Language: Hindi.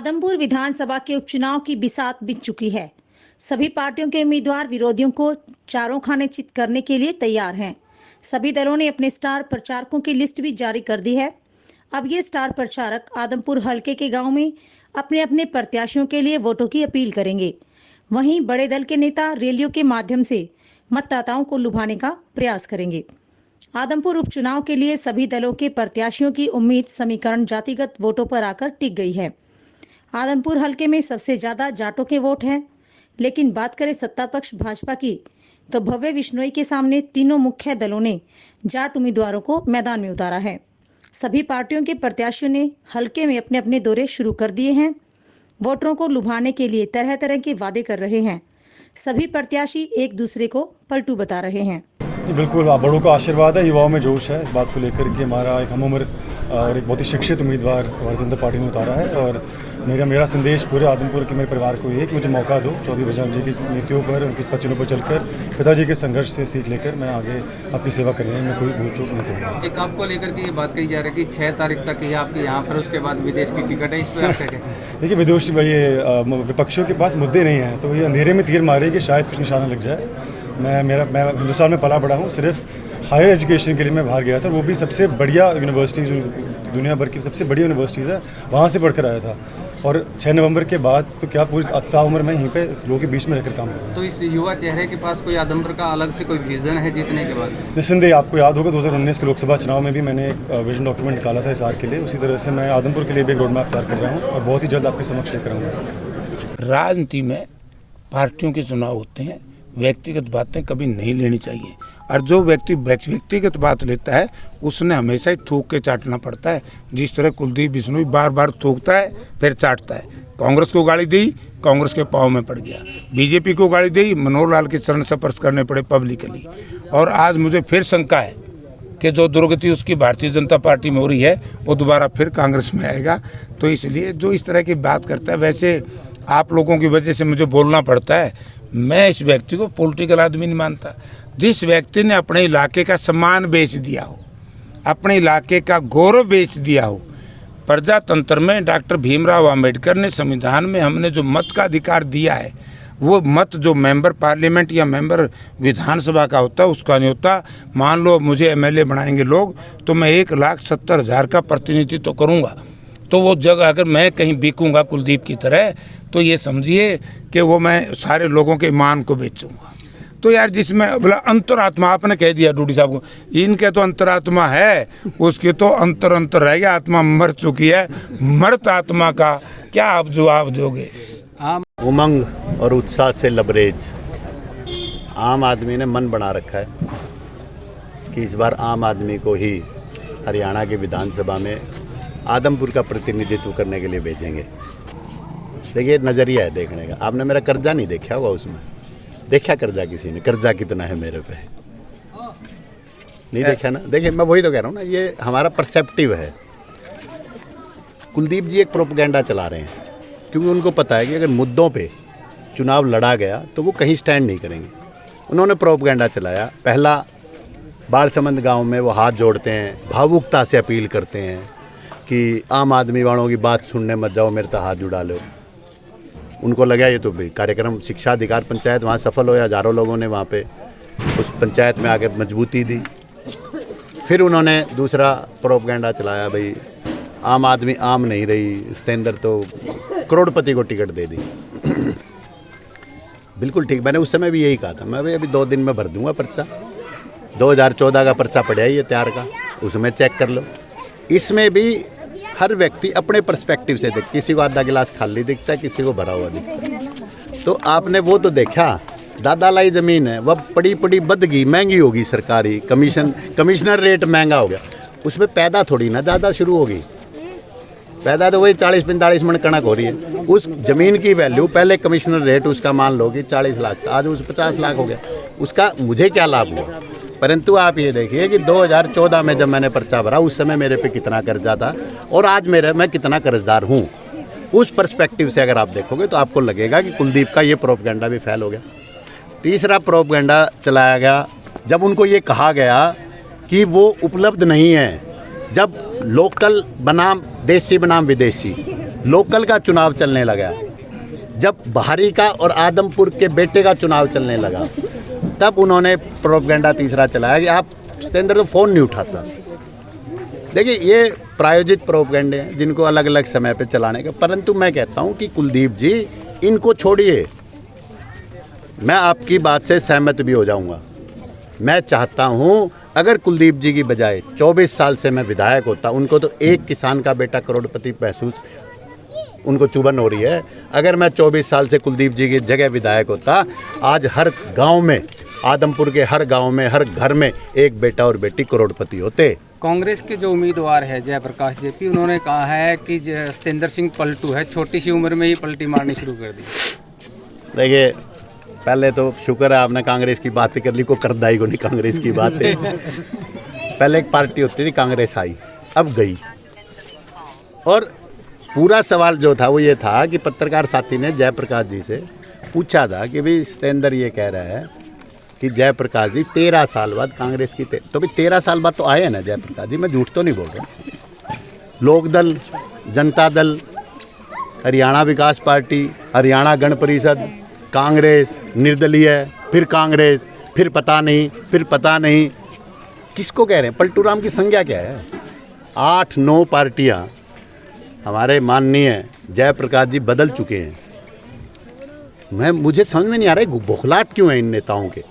आदमपुर विधानसभा के उपचुनाव की बिसात बीत चुकी है। सभी पार्टियों के उम्मीदवार विरोधियों को चारों खाने चित करने के लिए तैयार हैं। सभी दलों ने अपने स्टार प्रचारकों की लिस्ट भी जारी कर दी है। अब ये स्टार प्रचारक आदमपुर हलके के गांव में अपने अपने प्रत्याशियों के लिए वोटों की अपील करेंगे। वहीं बड़े दल के नेता रैलियों के माध्यम से मतदाताओं को लुभाने का प्रयास करेंगे। आदमपुर उपचुनाव के लिए सभी दलों के प्रत्याशियों की उम्मीद समीकरण जातिगत वोटों पर आकर टिक गई है। आदमपुर हलके में सबसे ज्यादा जाटों के वोट हैं, लेकिन बात करें सत्ता पक्ष भाजपा की तो भव्य विश्नोई के सामने तीनों मुख्य दलों ने जाट उम्मीदवारों को मैदान में उतारा है। सभी पार्टियों के प्रत्याशियों ने हलके में अपने अपने दौरे शुरू कर दिए हैं। वोटरों को लुभाने के लिए तरह तरह के वादे कर रहे हैं। सभी प्रत्याशी एक दूसरे को पलटू बता रहे हैं। जी बिल्कुल, बड़ों का आशीर्वाद है, युवाओं में जोश है इस बात को लेकर कि हमारा एक हम उम्र और एक बहुत ही शिक्षित उम्मीदवार भारतीय जनता पार्टी ने उतारा है। और मेरा संदेश पूरे आदमपुर के मेरे परिवार को ये कि मुझे मौका दो, चौधरी बजरंग जी की नीतियों पर, उनके वचनों पर चलकर, पिताजी के संघर्ष से सीख लेकर मैं आगे आपकी सेवा करने में कोई भूल चूक नहीं करूँगा। एक आपको लेकर के ये बात कही जा रही है कि 6 तारीख तक ही आपके यहाँ पर, उसके बाद विदेश की टिकट है, इस पर आप क्या कहते हैं? देखिए, विदेश ये विपक्षियों के पास मुद्दे नहीं हैं, तो ये अंधेरे में तीर मारे कि शायद कुछ निशाना लग जाए। मैं हिंदुस्तान में पला बड़ा हूँ, सिर्फ हायर एजुकेशन के लिए मैं बाहर गया था, वो भी सबसे बढ़िया यूनिवर्सिटी जो दुनिया भर की सबसे बड़ी यूनिवर्सिटीज़ है वहाँ से पढ़कर आया था। और 6 नवंबर के बाद तो क्या पूरी उम्र मैं यहीं पे लोगों के बीच में रहकर काम करूँगा। तो इस युवा चेहरे के पास कोई आदमपुर का अलग से कोई विजन है जीतने के बाद? निस्संदेह, आपको याद होगा 2019 के लोकसभा चुनाव में भी मैंने एक विजन डॉक्यूमेंट निकाला था हिसार के लिए। उसी तरह से मैं आदमपुर के लिए भी एक रोड मैप तैयार कर रहा हूँ और बहुत ही जल्द आपके समक्ष लेकर आऊँगा। राजनीति में पार्टियों के चुनाव होते हैं, व्यक्तिगत बातें कभी नहीं लेनी चाहिए। और जो व्यक्ति व्यक्तिगत बात लेता है उसने हमेशा ही थूक के चाटना पड़ता है। जिस तरह कुलदीप बिश्नोई बार बार थूकता है फिर चाटता है। कांग्रेस को गाली दी, कांग्रेस के पाँव में पड़ गया। बीजेपी को गाली दी, मनोहर लाल के चरण स्पर्श करने पड़े पब्लिकली। और आज मुझे फिर शंका है कि जो दुर्गति उसकी भारतीय जनता पार्टी में हो रही है वो दोबारा फिर कांग्रेस में आएगा। तो इसलिए जो इस तरह की बात करता है, वैसे आप लोगों की वजह से मुझे बोलना पड़ता है। मैं इस व्यक्ति को पॉलिटिकल आदमी नहीं मानता। जिस व्यक्ति ने अपने इलाके का सम्मान बेच दिया हो, अपने इलाके का गौरव बेच दिया हो। प्रजातंत्र में डॉक्टर भीमराव अंबेडकर ने संविधान में हमने जो मत का अधिकार दिया है, वो मत जो मेंबर पार्लियामेंट या मेंबर विधानसभा का होता है उसका नहीं होता। मान लो मुझे एमएलए बनाएंगे लोग तो मैं 1,70,000 का प्रतिनिधित्व तो करूँगा। तो वो जगह अगर मैं कहीं बिकूंगा कुलदीप की तरह तो ये समझिए कि वो मैं सारे लोगों के ईमान को बेचूंगा। तो यार जिसमें बोला अंतरात्मा, आपने कह दिया डूडी साहब को, इनके तो अंतरात्मा है, उसके तो अंतर रह गया, आत्मा मर चुकी है। मर्त आत्मा का क्या आप जवाब दोगे? उमंग और उत्साह से लबरेज आम आदमी ने मन बना रखा है कि इस बार आम आदमी को ही हरियाणा के विधानसभा में आदमपुर का प्रतिनिधित्व करने के लिए भेजेंगे। देखिए, नज़रिया है देखने का। आपने मेरा कर्जा नहीं देखा होगा, उसमें देखा कर्जा किसी ने? कर्जा कितना है मेरे पे, नहीं देखा ना। देखिए, मैं वही तो कह रहा हूँ ना, ये हमारा परसेप्टिव है। कुलदीप जी एक प्रोपेगेंडा चला रहे हैं क्योंकि उनको पता है कि अगर मुद्दों पे चुनाव लड़ा गया तो वो कहीं स्टैंड नहीं करेंगे। उन्होंने प्रोपेगेंडा चलाया। पहला, बालसमंद गाँव में वो हाथ जोड़ते हैं, भावुकता से अपील करते हैं कि आम आदमी वालों की बात सुनने मत जाओ, मेरे तो हाथ जुड़ा लो। उनको लगा ये तो भाई कार्यक्रम शिक्षा अधिकार पंचायत वहाँ सफल हो, हज़ारों लोगों ने वहाँ पे उस पंचायत में आके मजबूती दी। फिर उन्होंने दूसरा प्रोपेगेंडा चलाया, भाई आम आदमी आम नहीं रही, सतेंद्र तो करोड़पति को टिकट दे दी। बिल्कुल ठीक, मैंने उस समय भी यही कहा था, मैं भाई अभी 2 दिन में भर दूंगा पर्चा। 2014 का पर्चा पड़ा ही है तैयार का, उसमें चेक कर लो। इसमें भी हर व्यक्ति अपने पर्सपेक्टिव से देख, किसी को आधा गिलास खाली दिखता है, किसी को भरा हुआ दिखता है। तो आपने वो तो देखा, दादा लाई ज़मीन है वह पड़ी पड़ी बद गई, महंगी होगी सरकारी, कमिश्नर रेट महंगा हो गया। उसमें पैदा थोड़ी ना ज़्यादा शुरू होगी, पैदा तो वही 40-45 मन कणक हो रही है। उस ज़मीन की वैल्यू पहले कमिश्नर रेट उसका मान लो कि 40 लाख था, आज उस 50 लाख हो गया। उसका मुझे क्या लाभ हुआ? परंतु आप ये देखिए कि 2014 में जब मैंने पर्चा भरा उस समय मेरे पे कितना कर्जा था और आज मैं कितना कर्जदार हूँ। उस पर्सपेक्टिव से अगर आप देखोगे तो आपको लगेगा कि कुलदीप का ये प्रोपेगेंडा भी फेल हो गया। तीसरा प्रोपेगेंडा चलाया गया जब उनको ये कहा गया कि वो उपलब्ध नहीं है, जब लोकल बनाम देसी बनाम विदेशी, लोकल का चुनाव चलने लगा, जब बाहरी का और आदमपुर के बेटे का चुनाव चलने लगा, तब उन्होंने प्रोपेगेंडा तीसरा चलाया कि आप सत्येंद्र तो फ़ोन नहीं उठाता। देखिए, ये प्रायोजित प्रोपेगेंडे हैं जिनको अलग अलग समय पे चलाने का। परंतु मैं कहता हूं कि कुलदीप जी, इनको छोड़िए। मैं आपकी बात से सहमत भी हो जाऊंगा। मैं चाहता हूं अगर कुलदीप जी की बजाय 24 साल से मैं विधायक होता, उनको तो एक किसान का बेटा करोड़पति महसूस उनको चुभन हो रही है। अगर मैं 24 साल से कुलदीप जी की जगह विधायक होता, आज हर गांव में, आदमपुर के हर गांव में, हर घर में एक बेटा और बेटी करोड़पति होते। कांग्रेस के जो उम्मीदवार है जयप्रकाश जेपी, उन्होंने कहा है कि सत्येंद्र सिंह पलटू है, छोटी सी उम्र में ही पलटी मारनी शुरू कर दी। देखिए, पहले तो शुक्र है आपने कांग्रेस की बातें कर ली, को करदाई को नहीं कांग्रेस की बातें। पहले एक पार्टी होती थी, कांग्रेस आई, अब गई। और पूरा सवाल जो था वो ये था कि पत्रकार साथी ने जयप्रकाश जी से पूछा था कि भाई सत्येंद्र ये कह रहा है कि जयप्रकाश जी 13 साल बाद कांग्रेस की तो भाई 13 साल बाद तो आए हैं ना जयप्रकाश जी, मैं झूठ तो नहीं बोल रहा। लोकदल, जनता दल, हरियाणा विकास पार्टी, हरियाणा गण परिषद, कांग्रेस, निर्दलीय, फिर कांग्रेस, फिर पता नहीं, फिर पता नहीं। किसको कह रहे हैं? पलटू राम की संज्ञा क्या है? 8-9 पार्टियां हमारे माननीय जयप्रकाश जी बदल चुके हैं। मुझे समझ में नहीं आ रहा है बौखलाहट क्यों है इन नेताओं के।